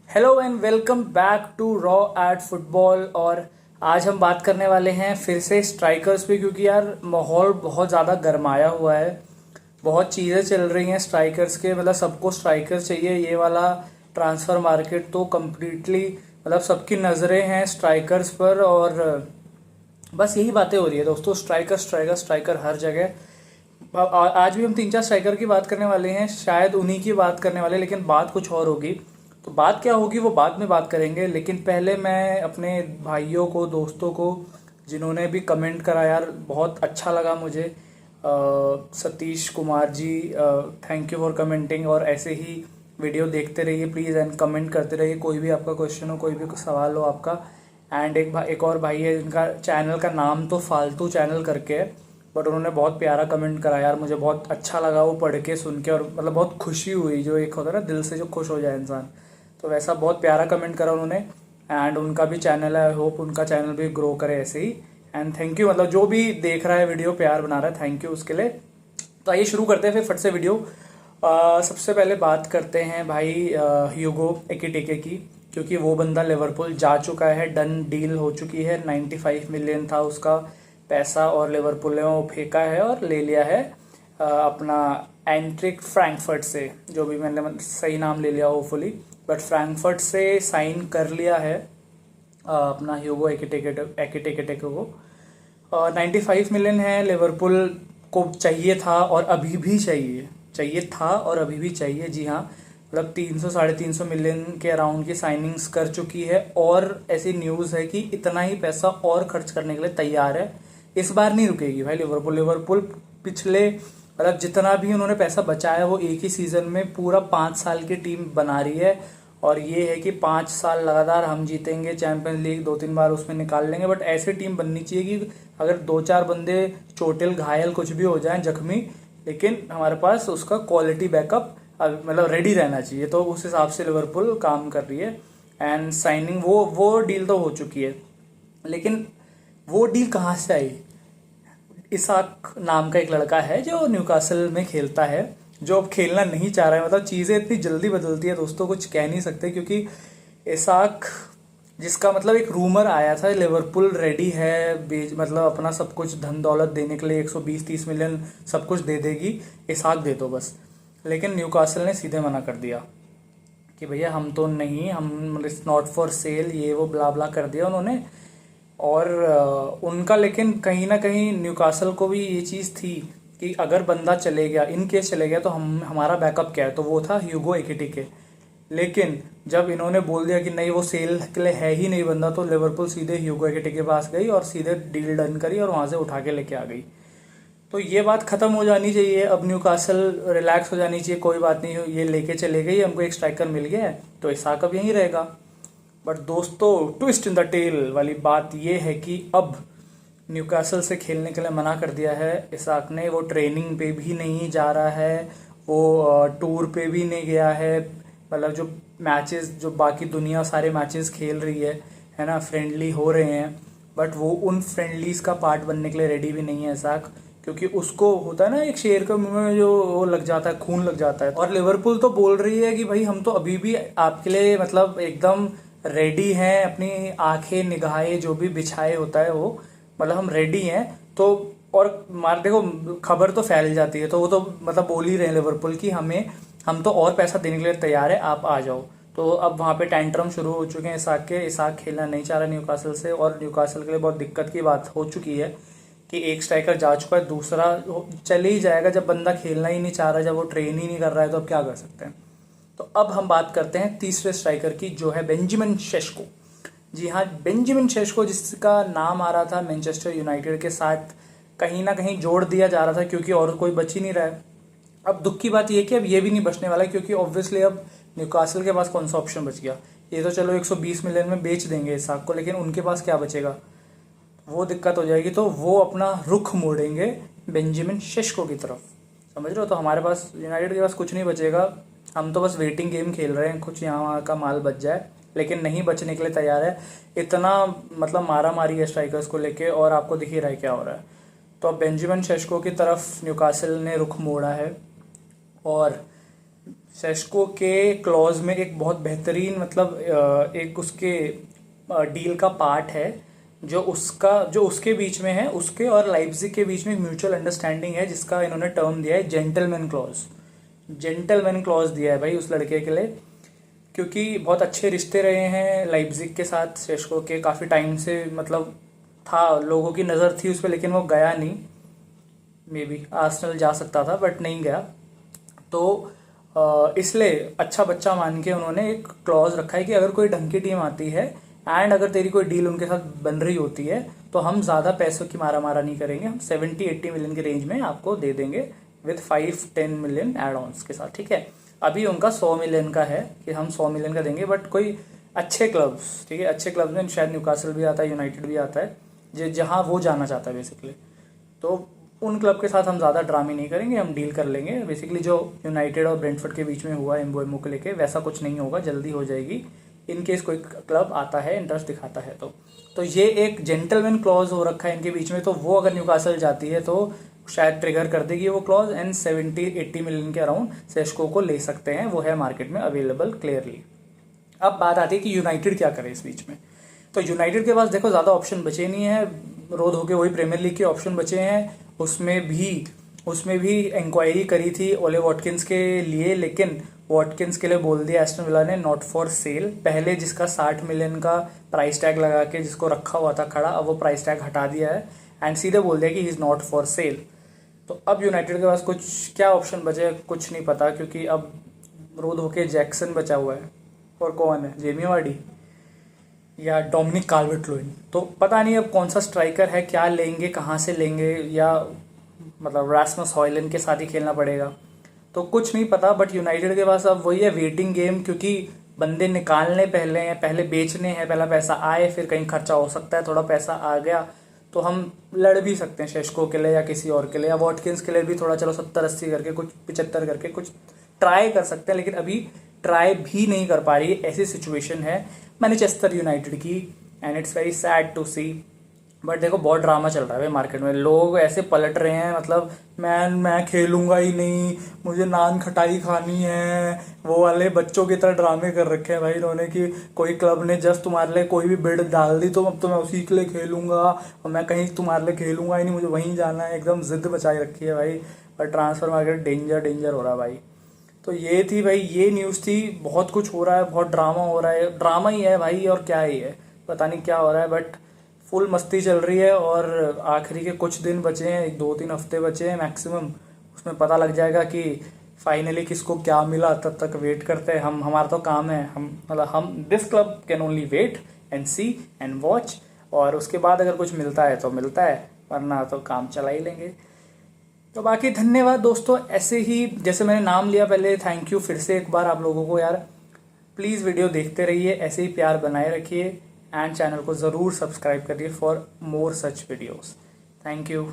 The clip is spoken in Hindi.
Hello and welcome back to raw at football. और आज हम बात करने वाले हैं फिर से स्ट्राइकर्स पे, क्योंकि यार माहौल बहुत ज़्यादा गर्माया हुआ है। बहुत चीज़ें चल रही हैं स्ट्राइकर्स के, मतलब सबको स्ट्राइकर्स चाहिए। ये वाला ट्रांसफ़र मार्केट तो कम्प्लीटली मतलब सबकी नज़रें हैं स्ट्राइकर्स पर, और बस यही बातें हो रही है दोस्तों। स्ट्राइकर स्ट्राइकर स्ट्राइकर हर जगह। आज भी हम तीन चार स्ट्राइकर की बात करने वाले हैं, शायद उन्हीं की बात करने वाले हैं, लेकिन बात कुछ और होगी। तो बात क्या होगी वो बाद में बात करेंगे, लेकिन पहले मैं अपने भाइयों को, दोस्तों को, जिन्होंने भी कमेंट करा यार बहुत अच्छा लगा मुझे। Satish Kumar ji, thank you for commenting. और ऐसे ही वीडियो देखते रहिए प्लीज़ एंड कमेंट करते रहिए। कोई भी आपका क्वेश्चन हो, कोई भी सवाल हो आपका। एंड एक और भाई है जिनका चैनल का नाम तो फालतू चैनल करके है, बट उन्होंने बहुत प्यारा कमेंट करा यार, मुझे बहुत अच्छा लगा वो पढ़ के, सुन के, और मतलब बहुत खुशी हुई। जो एक होता है ना दिल से जो खुश हो जाए इंसान, तो वैसा बहुत प्यारा कमेंट करा उन्होंने। एंड उनका भी चैनल है, आई होप उनका चैनल भी ग्रो करे ऐसे ही। एंड थैंक यू, मतलब जो भी देख रहा है वीडियो प्यार बना रहा है, थैंक यू उसके लिए। तो आइए शुरू करते हैं फिर फट से वीडियो। सबसे पहले बात करते हैं भाई ह्यूगो एकिटिके की, क्योंकि वो बंदा लिवरपूल जा चुका है, डन डील हो चुकी है। 95 मिलियन था उसका पैसा, और लिवरपूल ने वो फेंका है और ले लिया है अपना एंट्रिक फ्रैंकफर्ट से, जो भी मैंने सही नाम ले लिया होपफुली, बट फ्रैंकफर्ट से साइन कर लिया है अपना ह्यूगो एकिटिके को। 95 मिलियन है, लिवरपूल को चाहिए था और अभी भी चाहिए था और अभी भी चाहिए, जी हाँ। मतलब 300 350 मिलियन के अराउंड की साइनिंग्स कर चुकी है, और ऐसी न्यूज़ है कि इतना ही पैसा और खर्च करने के लिए तैयार है। इस बार नहीं रुकेगी भाई लिवरपूल पिछले मतलब जितना भी उन्होंने पैसा बचाया वो एक ही सीजन में पूरा 5 साल की टीम बना रही है। और ये है कि 5 साल लगातार हम जीतेंगे चैंपियंस लीग, 2-3 बार उसमें निकाल लेंगे, बट ऐसी टीम बननी चाहिए कि अगर 2-4 बंदे चोटिल घायल कुछ भी हो जाएं, जख्मी, लेकिन हमारे पास उसका क्वालिटी बैकअप मतलब रेडी रहना चाहिए। तो उस हिसाब से लिवरपूल काम कर रही है। एंड साइनिंग वो डील तो हो चुकी है, लेकिन वो डील कहाँ से आई? इसाक नाम का एक लड़का है जो न्यूकासल में खेलता है, जो अब खेलना नहीं चाह रहा है। मतलब चीज़ें इतनी जल्दी बदलती है दोस्तों, कुछ कह नहीं सकते। क्योंकि इसाक, जिसका मतलब एक रूमर आया था लिवरपूल रेडी है मतलब अपना सब कुछ धन दौलत देने के लिए, 120-30 मिलियन सब कुछ दे देगी, इसाक दे दो बस। लेकिन न्यूकासल ने सीधे मना कर दिया कि भैया हम तो नहीं, हम इट्स नॉट फॉर सेल, ये वो ब्ला ब्ला कर दिया उन्होंने। और उनका लेकिन कहीं ना कहीं न्यूकासल को भी ये चीज़ थी कि अगर बंदा चले गया, इन केस चले गया, तो हमारा बैकअप क्या है? तो वो था ह्यूगो एकिटिके। लेकिन जब इन्होंने बोल दिया कि नहीं वो सेल के लिए है ही नहीं बंदा, तो लिवरपूल सीधे ह्यूगो एकिटिके के पास गई और सीधे डील डन करी और वहां से उठा के लेके आ गई। तो ये बात खत्म हो जानी चाहिए, अब न्यूकासल रिलैक्स हो जानी चाहिए। कोई बात नहीं, ये लेके चले गई, हमको एक स्ट्राइकर मिल गया है, तो इसाक अब यहीं रहेगा। बट दोस्तों, ट्विस्ट इन द टेल वाली बात ये है कि अब न्यूकासल से खेलने के लिए मना कर दिया है इसाक ने। वो ट्रेनिंग पे भी नहीं जा रहा है, वो टूर पे भी नहीं गया है। मतलब जो मैचेस, जो बाकी दुनिया सारे मैचेस खेल रही है ना, फ्रेंडली हो रहे हैं, बट वो उन फ्रेंडलीज का पार्ट बनने के लिए रेडी भी नहीं है इसाक। क्योंकि उसको होता है ना, एक शेर के मुंह में जो वो लग जाता है, खून लग जाता है। और लिवरपूल तो बोल रही है कि भाई हम तो अभी भी आपके लिए मतलब एकदम रेडी हैं, अपनी आंखें निगाहें जो भी बिछाए होता है वो, मतलब हम रेडी हैं। तो और मार देखो, खबर तो फैल जाती है, तो वो तो मतलब बोल ही रहे हैं लिवरपूल की हम तो और पैसा देने के लिए तैयार है, आप आ जाओ। तो अब वहां पे टैंट्रम शुरू हो चुके हैं इसाक के। इसाक खेलना नहीं चाह रहा न्यूकासल से, और न्यूकासल के लिए बहुत दिक्कत की बात हो चुकी है कि एक स्ट्राइकर जा चुका है, दूसरा चले ही जाएगा। जब बंदा खेलना ही नहीं चाह रहा, जब वो ट्रेन ही नहीं कर रहा है, तो अब क्या कर सकते हैं? तो अब हम बात करते हैं तीसरे स्ट्राइकर की, जो है बेंजामिन शेशको। जी हाँ, बेंजामिन शेशको, जिसका नाम आ रहा था मैनचेस्टर यूनाइटेड के साथ, कहीं ना कहीं जोड़ दिया जा रहा था, क्योंकि और कोई बच ही नहीं रहा है। अब दुख की बात यह कि अब ये भी नहीं बचने वाला, क्योंकि ऑब्वियसली अब न्यूकासल के पास कौन सा ऑप्शन बच गया? ये तो चलो 120 मिलियन में बेच देंगे इसाक को, लेकिन उनके पास क्या बचेगा? वो दिक्कत हो जाएगी। तो वो अपना रुख मोड़ेंगे बेंजामिन शेशको की तरफ, समझ रहे हो? तो हमारे पास, यूनाइटेड के पास कुछ नहीं बचेगा। हम तो बस वेटिंग गेम खेल रहे हैं, कुछ यहाँ वहाँ का माल बच जाए, लेकिन नहीं बचने के लिए तैयार है। इतना मतलब मारा मारी है स्ट्राइकर्स को लेके, और आपको दिख ही रहा है क्या हो रहा है। तो अब बेंजामिन शेशको की तरफ न्यूकासल ने रुख मोड़ा है, और सेस्को के क्लॉज में एक बहुत बेहतरीन मतलब एक उसके डील का पार्ट है जो उसके बीच में है, उसके और लाइप्जिग के बीच में एक म्यूचुअल अंडरस्टैंडिंग है जिसका इन्होंने टर्म दिया है जेंटलमैन क्लॉज। जेंटलमैन क्लॉज दिया है भाई उस लड़के के लिए, क्योंकि बहुत अच्छे रिश्ते रहे हैं लाइप्जिग के साथ सेस्को के काफ़ी टाइम से, मतलब था, लोगों की नज़र थी उस पर, लेकिन वो गया नहीं। मे बी आर्सेनल जा सकता था बट नहीं गया, तो इसलिए अच्छा बच्चा मान के उन्होंने एक क्लॉज रखा है कि अगर कोई ढंग की टीम आती है एंड अगर तेरी कोई डील उनके साथ बन रही होती है तो हम ज़्यादा पैसों की मारा मारा नहीं करेंगे, हम 70-80 मिलियन की रेंज में आपको दे देंगे विथ 5-10 मिलियन एड ऑन्स के साथ, ठीक है। अभी उनका 100 मिलियन का है कि हम 100 मिलियन का देंगे, बट कोई अच्छे क्लब्स, ठीक है, अच्छे क्लब्स में शायद न्यूकासल भी आता है, यूनाइटेड भी आता है, जहाँ वो जाना चाहता है बेसिकली, तो उन क्लब के साथ हम ज़्यादा ड्रामे नहीं करेंगे, हम डील कर लेंगे। बेसिकली जो यूनाइटेड और ब्रेंटफोर्ड के बीच में हुआ एम्बोएमो को लेके, वैसा कुछ नहीं होगा, जल्दी हो जाएगी इन केस कोई क्लब आता है, इंटरेस्ट दिखाता है तो ये एक जेंटलमैन क्लॉज हो रखा है इनके बीच में, तो वो अगर न्यूकासल जाती है तो शायद ट्रिगर कर देगी वो क्लॉज एंड 70-80 मिलियन के अराउंड सेस्को को ले सकते हैं, वो है मार्केट में अवेलेबल क्लियरली। अब बात आती है कि यूनाइटेड क्या करे इस बीच में। तो यूनाइटेड के पास देखो ज़्यादा ऑप्शन बचे नहीं है, रोड होके वही प्रीमियर लीग के ऑप्शन बचे हैं। उसमें भी इंक्वायरी करी थी ओले वॉटकिंस के लिए, लेकिन वॉटकिंस के लिए बोल दिया एस्टन विला ने नॉट फॉर सेल। पहले जिसका 60 मिलियन का प्राइस टैग लगा के जिसको रखा हुआ था खड़ा, अब वो प्राइस टैग हटा दिया है एंड सीधे बोल दिया कि he is not for sale. तो अब यूनाइटेड के पास कुछ क्या ऑप्शन बचे कुछ नहीं पता, क्योंकि अब रोड होके जैक्सन बचा हुआ है और कौन है, जेमी वार्डी या डोमिनिक कार्वर्ट लुइन, तो पता नहीं अब कौन सा स्ट्राइकर है, क्या लेंगे, कहाँ से लेंगे, या मतलब रास्मस हॉयलैंड के साथ ही खेलना पड़ेगा, तो कुछ नहीं पता। बट यूनाइटेड के पास अब वही है वेटिंग गेम, क्योंकि बंदे निकालने पहले हैं, पहले बेचने हैं, पहला पैसा आए, फिर कहीं खर्चा हो सकता है, थोड़ा पैसा आ गया तो हम लड़ भी सकते हैं शेस्को के लिए या किसी और के लिए, या वॉटकिंस के लिए भी थोड़ा, चलो 70-80 करके, कुछ 75 करके कुछ ट्राई कर सकते हैं, लेकिन अभी ट्राई भी नहीं कर पा रही है, ऐसी सिचुएशन है मैनचेस्टर यूनाइटेड की and it's very sad to see. But देखो बहुत ड्रामा चल रहा है मार्केट में, लोग ऐसे पलट रहे हैं, मतलब मैं खेलूंगा ही नहीं, मुझे नान खटाई खानी है, वो वाले बच्चों की तरह ड्रामे कर रखे हैं भाई इन्होंने कि कोई क्लब ने जस्ट तुम्हारे लिए कोई भी बिड डाल दी तो अब तो मैं उसी के लिए खेलूंगा और मैं कहीं तुम्हारे लिए खेलूंगा ही नहीं, मुझे वहीं जाना है, एकदम जिद बचाई रखी है भाई। और ट्रांसफर मार्केट डेंजर हो रहा है भाई। तो ये थी भाई, ये न्यूज़ थी, बहुत कुछ हो रहा है, बहुत ड्रामा हो रहा है, ड्रामा ही है भाई और क्या ही है, पता नहीं क्या हो रहा है, बट फुल मस्ती चल रही है। और आखिरी के कुछ दिन बचे हैं, 2-3 हफ्ते बचे हैं मैक्सिमम, उसमें पता लग जाएगा कि फाइनली किसको क्या मिला, तब तक वेट करते हैं हम, हमारा तो काम है, हम this club can only wait and see and watch, और उसके बाद अगर कुछ मिलता है तो मिलता है, वरना तो काम चला ही लेंगे। तो बाकी धन्यवाद दोस्तों, ऐसे ही जैसे मैंने नाम लिया पहले, थैंक यू फिर से एक बार आप लोगों को यार, प्लीज़ वीडियो देखते रहिए, ऐसे ही प्यार बनाए रखिए एंड चैनल को ज़रूर सब्सक्राइब करिए for more such videos. Thank you.